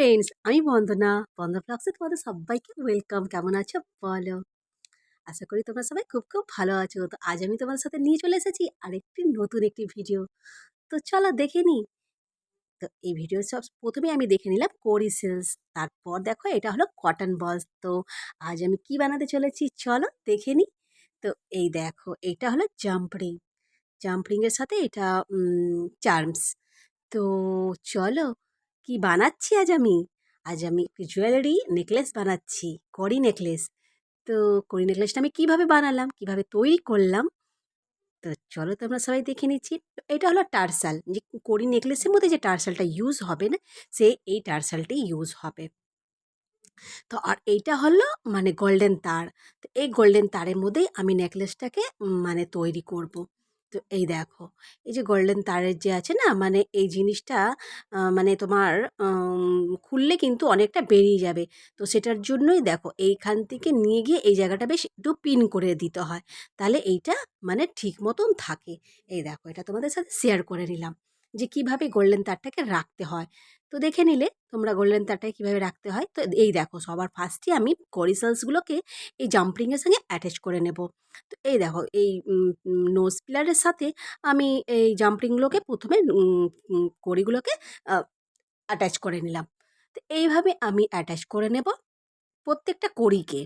Friends, আমি বন্দনা। বন্দনা ব্লগসে তোমাদের সবাইকে ওয়েলকাম। কেমন আছো বলো? আশা করি তোমরা সবাই খুব খুব ভালো আছো। তো আজ আমি তোমাদের সাথে নিয়ে চলে এসেছি আরেকটি নতুন একটি ভিডিও। তো চলো দেখে নিই। তো এই ভিডিও সব প্রথমে আমি দেখে নিলাম কোরি সিল্কস। তারপর দেখো এটা হলো কটন বলস। তো আজ আমি কি বানাতে চলেছি চলো দেখে নিই। তো এই দেখো এটা হলো জাম্পরিং। জাম্পরিংয়ের সাথে এটা চার্মস। তো চলো কি বানাচ্ছি আজ আমি। আজ আমি একটি জুয়েলারি নেকলেস বানাচ্ছি, কড়ি নেকলেস। তো কড়ি নেকলেসটা আমি কিভাবে বানালাম, কিভাবে তৈরি করলাম, তো চলো তোমরা সবাই দেখে নিচ্ছি। তো এটা হলো টার্সাল, যে কড়ি নেকলেসের মধ্যে যে টার্সালটা ইউজ হবে না, সে এই টার্সালটাই ইউজ হবে। তো আর এইটা হলো মানে গোল্ডেন তার। তো এই গোল্ডেন তারের মধ্যেই আমি নেকলেসটাকে মানে তৈরি করব। তো এই দেখো, এই যে গোল্ডেন তারের যে আছে না, মানে এই জিনিসটা মানে তোমার খুললে কিন্তু অনেকটা বেরিয়ে যাবে। তো সেটার জন্যই দেখো এইখান থেকে নিয়ে গিয়ে এই জায়গাটা বেশ একটু পিন করে দিতে হয়, তাহলে এইটা মানে ঠিক মতন থাকে। এই দেখো এটা তোমাদের সাথে শেয়ার করে নিলাম যে কিভাবে গোল্ডেন তারটাকে রাখতে হয়। তো দেখে নিলে তোমরা গোল্ডেন তারটাকে কীভাবে রাখতে হয়। তো এই দেখো সবার ফার্স্টে আমি করিসালসগুলোকে এই জাম্পরিংয়ের সঙ্গে অ্যাটাচ করে নেব। তো এই দেখো এই নোজ পিলারের সাথে আমি এই জাম্পরিংগুলোকে প্রথমে কড়িগুলোকে অ্যাটাচ করে নিলাম। তো এইভাবে আমি অ্যাটাচ করে নেব প্রত্যেকটা কড়িকে।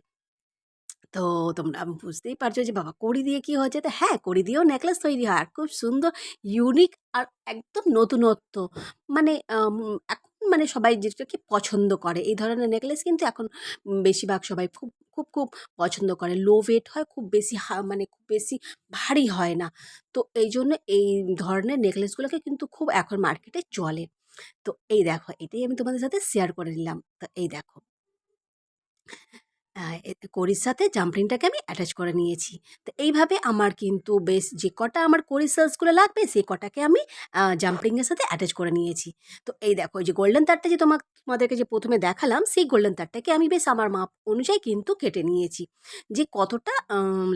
তো তোমরা বুঝতেই পারছো যে বাবা কড়ি দিয়ে কি হয়েছে। তো হ্যাঁ, কড়ি দিয়েও নেকলেস তৈরি হয় আর খুব সুন্দর, ইউনিক আর একদম নতুনত্ব। মানে এখন মানে সবাই যেটাকে পছন্দ করে এই ধরনের নেকলেস, কিন্তু এখন বেশিরভাগ সবাই খুব খুব খুব পছন্দ করে। লো ওয়েট হয়, খুব বেশি মানে খুব বেশি ভারী হয় না। তো এই জন্য এই ধরনের নেকলেসগুলোকে কিন্তু খুব এখন মার্কেটে চলে। তো এই দেখো এটাই আমি তোমাদের সাথে শেয়ার করে নিলাম। তো এই দেখো এতে কড়ির সাথে জাম্পরিংটাকে আমি অ্যাটাচ করে নিয়েছি। তো এইভাবে আমার কিন্তু বেশ যে কটা আমার কড়ি সেলসগুলো লাগবে সেই কটাকে আমি জাম্পরিংয়ের সাথে অ্যাটাচ করে নিয়েছি। তো এই দেখো এই যে গোল্ডেন তারটা যে তোমাদেরকে যে প্রথমে দেখালাম, সেই গোল্ডেন তারটাকে আমি বেশ আমার মাপ অনুযায়ী কিন্তু কেটে নিয়েছি যে কতটা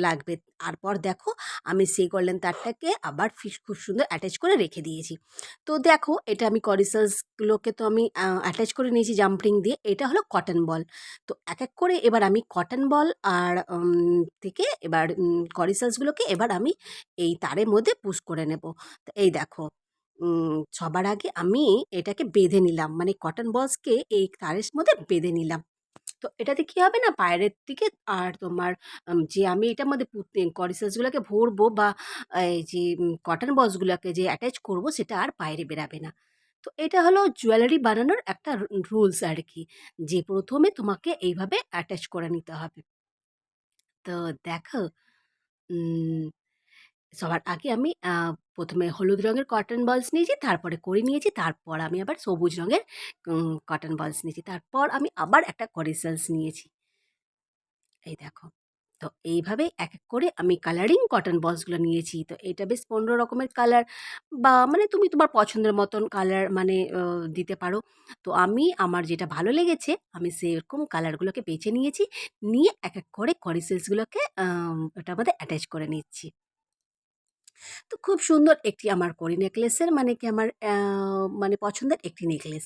লাগবে। তারপর দেখো আমি সেই গোল্ডেন তারটাকে আবার খুব সুন্দর অ্যাটাচ করে রেখে দিয়েছি। তো দেখো এটা আমি কড়ি সেলসগুলোকে তো আমি অ্যাটাচ করে নিয়েছি জাম্পরিং দিয়ে। এটা হলো কটন বল। তো এক এক করে এবার আমি কটন বল আর থেকে এবার করিসাসগুলোকে এবার আমি এই তারের মধ্যে পুশ করে নেব। তো এই দেখো সবার আগে আমি এটাকে বেঁধে নিলাম, মানে কটন বলসকে এই তারের মধ্যে বেঁধে নিলাম। তো এটাতে কি হবে না, বাইরের দিকে আর তোমার যে আমি এটার মধ্যে করিসাসগুলোকে ভরবো বা এই যে কটন বলসগুলোকে যে অ্যাটাচ করব সেটা আর বাইরে বেরাবে না। তো এটা হলো জুয়েলারি বানানোর একটা রুলস আর কি, যে প্রথমে তোমাকে এইভাবে অ্যাটাচ করে নিতে হবে। তো দেখো উম, সবার আগে আমি প্রথমে হলুদ রঙের কটন বলস নিয়েছি, তারপরে কড়ি নিয়েছি, তারপর আমি আবার সবুজ রঙের কটন বলস নিয়েছি, তারপর আমি আবার একটা করিসেলস নিয়েছি। এই দেখো। তো এইভাবে এক এক করে আমি কালারিং কটন বলসগুলো নিয়েছি। তো এটা বেশ ১৫ রকমের কালার, বা মানে তুমি তোমার পছন্দের মতন কালার মানে দিতে পারো। তো আমি আমার যেটা ভালো লেগেছে আমি সেরকম কালারগুলোকে বেছে নিয়েছি। নিয়ে এক এক করে করিসেলসগুলোকে ওটার মধ্যে অ্যাটাচ করে নিচ্ছি। তো খুব সুন্দর একটি আমার কড়ি নেকলেসের মানে কি আমার মানে পছন্দের একটি নেকলেস।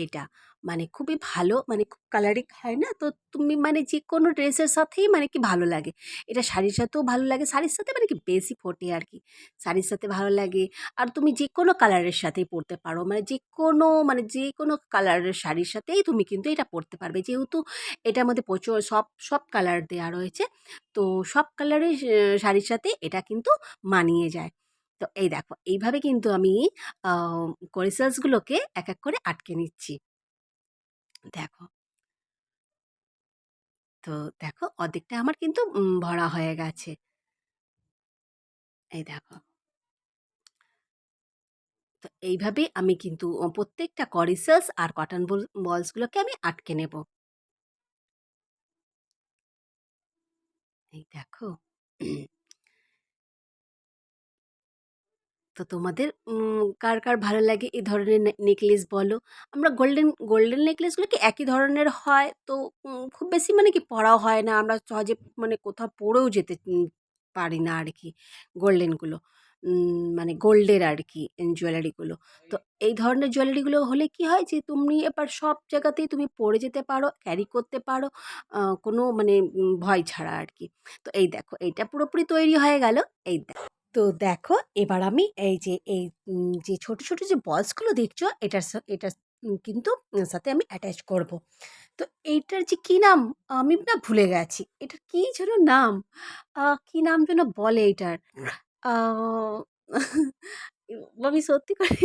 এটা মানে খুবই ভালো, মানে খুব কালারিং হয় না? তো তুমি মানে যেকোনো ড্রেসের সাথেই মানে কি ভালো লাগে। এটা শাড়ির সাথেও ভালো লাগে, শাড়ির সাথে মানে কি বেশি ফোটে আরকি। শাড়ির সাথে ভালো লাগে। আর তুমি যেকোনো কালারের সাথেই পরতে পারো। যেকোনো কালারের শাড়ির সাথেই তুমি কিন্তু এটা পরতে পারবে। যেহেতু এটার মধ্যে প্রচুর সব কালার দেয়া রয়েছে। তো সব কালারের শাড়ির সাথে এটা কিন্তু মানিয়ে যায়। তো এই দেখো এইভাবে কিন্তু আমি আ করিসাসগুলোকে এক, এক করে আটকে নিচ্ছি। দেখো, তো দেখো অর্ধেকটা আমার কিন্তু ভরা হয়ে গেছে। এই দেখো। তো এইভাবে আমি কিন্তু প্রত্যেকটা করিসাস আর কটন বলসগুলোকে আমি আটকে নেব। এই দেখো। তো তোমাদের কার ভালো লাগে এই ধরনের নেকলেস বলো? আমরা গোল্ডেন নেকলেসগুলো কি একই ধরনের হয়। তো খুব বেশি মানে কি পরাও হয় না। আমরা সহজে মানে কোথাও পরেও যেতে পারি না আরকি গোল্ডেনগুলো। মানে গোল্ডের আর কি জুয়েলারিগুলো। তো এই ধরনের জুয়েলারিগুলো হলে কি হয় যে তুমি এবার সব জায়গাতেই তুমি পরে যেতে পারো, ক্যারি করতে পারো কোনো মানে ভয় ছাড়া আর কি। তো এই দেখো এইটা পুরোপুরি তৈরি হয়ে গেল। এই তো দেখো এবার আমি এই যে যে ছোট ছোট যে বলসগুলো দেখছো এটার কিন্তু সাথে আমি অ্যাটাচ করব। তো এইটার যে কি নাম আমি না ভুলে গেছি। এটার কি যেন নাম? কি নাম যেন বলে এটার? আ আমি সত্যি করে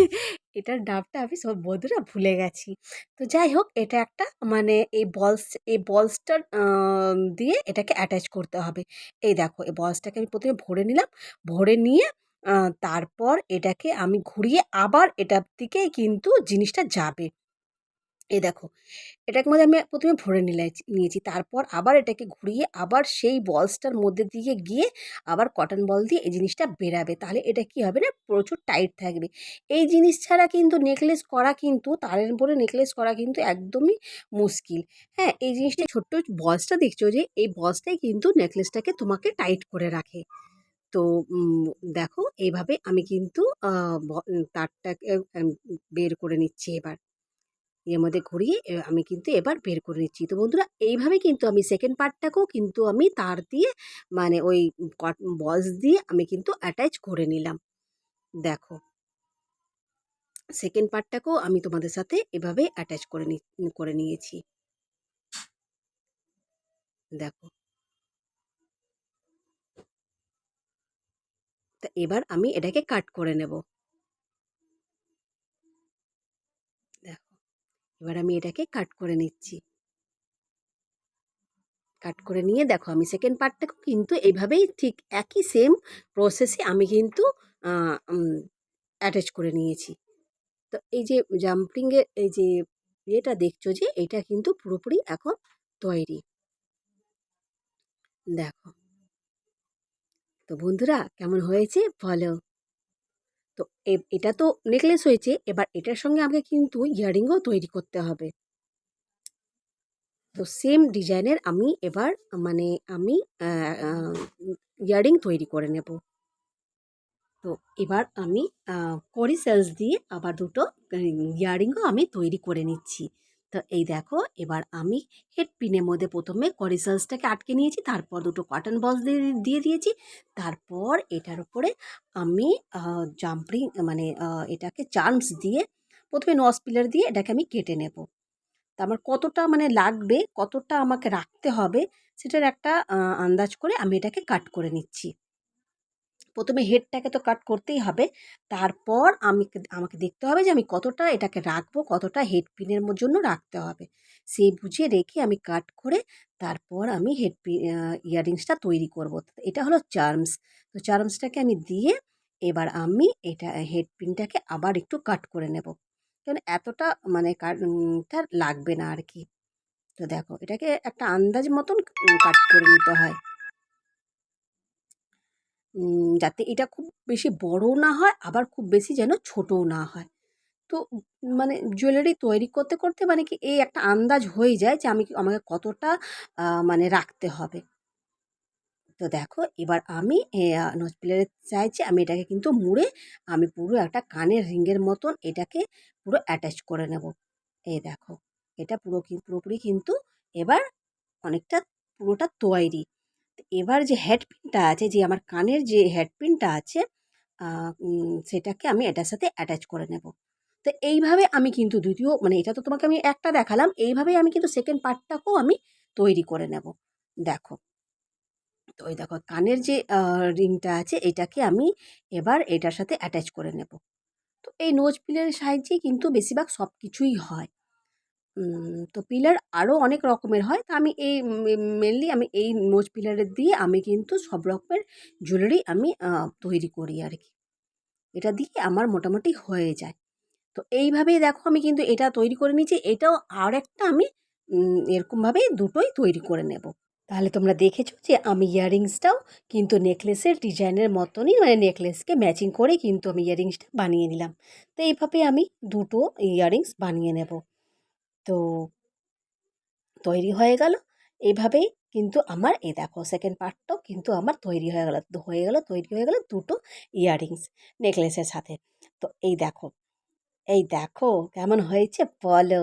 এটার নামটা আমি সব বন্ধুরা ভুলে গেছি। তো যাই হোক এটা একটা মানে এই বলসটার দিয়ে এটাকে অ্যাটাচ করতে হবে। এই দেখো এই বলসটাকে আমি ১ম এ ভরে নিলাম। ভরে নিয়ে আ তারপর এটাকে আমি ঘুরিয়ে আবার এটার দিকেই কিন্তু জিনিসটা যাবে। এই দেখো এটার মধ্যে আমি ১ম এ ভরে নিয়েছি। তারপর আবার এটাকে ঘুরিয়ে আবার সেই বলসটার মধ্যে দিয়ে গিয়ে আবার কটন বল দিয়ে এই জিনিসটা বেরাবে। তাহলে এটা কি হবে না প্রচুর টাইট থাকবে। এই জিনিস ছাড়া কিন্তু নেকলেস করা কিন্তু তারের উপরে নেকলেস করা কিন্তু একদমই মুশকিল। হ্যাঁ, এই জিনিসটা ছোট্ট বলসটা দেখছো যে এই বলসটাই কিন্তু নেকলেসটাকে তোমাকে টাইট করে রাখে। তো দেখো এইভাবে আমি কিন্তু আ ব তারটাকে বের করে নিচ্ছি এবার। এর মধ্যে ঘুরিয়ে আমি কিন্তু এবার বের করে নিচ্ছি। তো বন্ধুরা এইভাবে কিন্তু আমি সেকেন্ড পার্টটাকেও কিন্তু আমি তার দিয়ে মানে ওই বলস দিয়ে আমি কিন্তু অ্যাটাচ করে নিলাম। দেখো সেকেন্ড পার্টটাকেও আমি তোমাদের সাথে এভাবে অ্যাটাচ করে নিয়েছি। দেখো। তা এবার আমি এটাকে কাট করে নেব। দেখো এবার আমি এটাকে কাট করে নিচ্ছি। কাট করে নিয়ে দেখো আমি সেকেন্ড পার্টটাকেও কিন্তু এইভাবেই ঠিক একই সেম প্রসেসে আমি কিন্তু আ উম অ্যাটাচ করে নিয়েছি। তো এই যে জাম্পিংয়ের এই যে ইয়েটা দেখছো যে এটা কিন্তু পুরোপুরি এখন তৈরি। দেখো। তো বন্ধুরা কেমন হয়েছে বলো? তো এটা তো নেকলেস হয়েছে, এবার এটার সঙ্গে আমাকে কিন্তু ইয়াররিংও তৈরি করতে হবে। তো সেম ডিজাইনের আমি এবার মানে আমি আ আ ইয়াররিং তৈরি করে নেব। তো এবার আমি আ কড়ি সেলস দিয়ে আবার দুটো ইয়াররিংও আমি তৈরি করে নিচ্ছি। তো এই দেখো এবার আমি হেড পিনের মধ্যে ১ম এ কড়ি সেলসটাকে আটকে নিয়েছি। তারপর দুটো কটন বলস দিয়ে দিয়েছি। তারপর এটার উপরে আমি আ জাম্পরিং মানে এটাকে চার্মস দিয়ে ১ম এ নজ পিলার দিয়ে এটাকে আমি কেটে নেব। তো আমার কতটা মানে লাগবে, কতটা আমাকে রাখতে হবে সেটার একটা আন্দাজ করে আমি এটাকে কাট করে নিচ্ছি। ১ম এ হেডটাকে তো কাট করতেই হবে। তারপর আমাকে দেখতে হবে যে আমি কতটা এটাকে রাখবো, কতটা হেড পিনের জন্য রাখতে হবে। সেই বুঝে রেখে আমি কাট করে তারপর আমি ইয়াররিংসটা তৈরি করব। এটা হলো চার্মস। তো চার্মসটাকে আমি দিয়ে এবার আমি এটা হেড পিনটাকে আবার একটু কাট করে নেব। কারণ এতটা মানে টা লাগবে না আর কি। তো দেখো এটাকে একটা আন্দাজ মতন কাট করে নিতে হয়। যাতে এটা খুব বেশি বড়ও না হয়, আবার খুব বেশি যেন ছোটও না হয়। তো মানে জুয়েলারি তৈরি করতে, করতে মানে কি এই একটা আন্দাজ হয়ে যায় যে আমাকে কতটা মানে রাখতে হবে। তো দেখো এবার আমি নোজ পিলারের সাহায্যে আমি এটাকে কিন্তু মুড়ে আমি পুরো একটা কানের রিংয়ের মতন এটাকে পুরো অ্যাটাচ করে নেব। এই দেখো এটা পুরোপুরি কিন্তু এবার অনেকটা পুরোটা তৈরি। এবার যে হেড পিনটা আছে যে আমার কানের যে হেড পিনটা আছে সেটাকে আমি এটার সাথে অ্যাটাচ করে নেব। তো এইভাবে আমি কিন্তু ২য় মানে এটা তো তোমাকে আমি একটা দেখালাম। এইভাবেই আমি কিন্তু সেকেন্ড পার্টটাকেও আমি তৈরি করে নেব। দেখো। তো ওই দেখো কানের যে রিংটা আছে এটাকে আমি এবার এটার সাথে অ্যাটাচ করে নেব। তো এই নোজ পিলারের সাহায্যেই কিন্তু বেশিরভাগ সব কিছুই হয়। তো পিলার আরও অনেক রকমের হয়। তা আমি এই মেইনলি আমি এই নোজ পিলারের দিয়ে আমি কিন্তু সব রকমের জুয়েলারি আমি তৈরি করি আর কি। এটা দিয়ে আমার মোটামুটি হয়ে যায়। তো এইভাবেই দেখো আমি কিন্তু এটা তৈরি করে নিয়েছি। এটাও আরেকটা আমি এরকমভাবেই দুটোই তৈরি করে নেব। তাহলে তোমরা দেখেছো যে আমি ইয়াররিংসটাও কিন্তু নেকলেসের ডিজাইনের মতনই মানে নেকলেসকে ম্যাচিং করে কিন্তু আমি ইয়াররিংসটা বানিয়ে নিলাম। তো এইভাবে আমি দুটো ইয়াররিংস বানিয়ে নেব। তো তৈরি হয়ে গেল। এইভাবেই কিন্তু আমার এই দেখো সেকেন্ড পার্টটাও কিন্তু আমার তৈরি হয়ে গেল, তৈরি হয়ে গেল দুটো ইয়াররিংস নেকলেসের সাথে। তো এই দেখো কেমন হয়েছে বলো।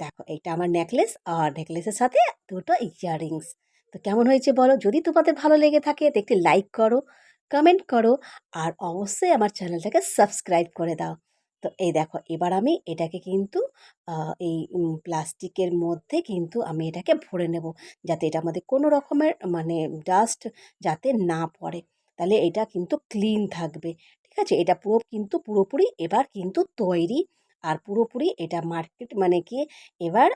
দেখো এইটা আমার নেকলেস আর নেকলেসের সাথে দুটো ইয়াররিংস। তো কেমন হয়েছে বলো? যদি তোমাদের ভালো লেগে থাকে তো একটি লাইক করো, কমেন্ট করো, আর অবশ্যই আমার চ্যানেলটাকে সাবস্ক্রাইব করে দাও। তো এই দেখো এবার আমি এটাকে কিন্তু এই প্লাস্টিকের মধ্যে কিন্তু আমি এটাকে ভরে নেব, যাতে এটার মধ্যে কোনো রকমের মানে ডাস্ট যাতে না পড়ে, তাহলে এটা কিন্তু ক্লিন থাকবে। ঠিক আছে, এটা পুরোপুরি এবার কিন্তু তৈরি, আর পুরোপুরি এটা মার্কেট মানে কি এবার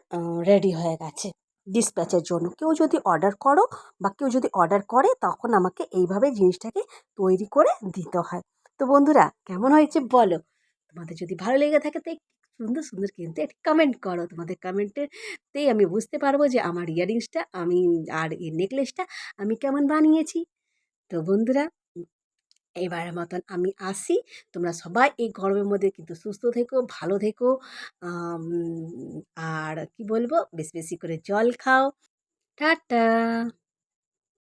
রেডি হয়ে গেছে ডিসপ্যাচের জন্য। কেউ যদি অর্ডার করো বা কেউ যদি অর্ডার করে তখন আমাকে এইভাবে জিনিসটাকে তৈরি করে দিতে হয়। তো বন্ধুরা কেমন হয়েছে বলো? তোমাদের যদি ভালো লেগে থাকে তো একটু সুন্দর সুন্দর কিন্তু একটি কমেন্ট করো। তোমাদের কমেন্টেতেই আমি বুঝতে পারবো যে আমার ইয়াররিংসটা আমি আর এই নেকলেসটা আমি কেমন বানিয়েছি। তো বন্ধুরা এবারের মতন আমি আসি। তোমরা সবাই এই গরমের মধ্যে কিন্তু সুস্থ থেকো, ভালো থেকো। আম আর কি বলবো? বেশি করে জল খাও। টাটা।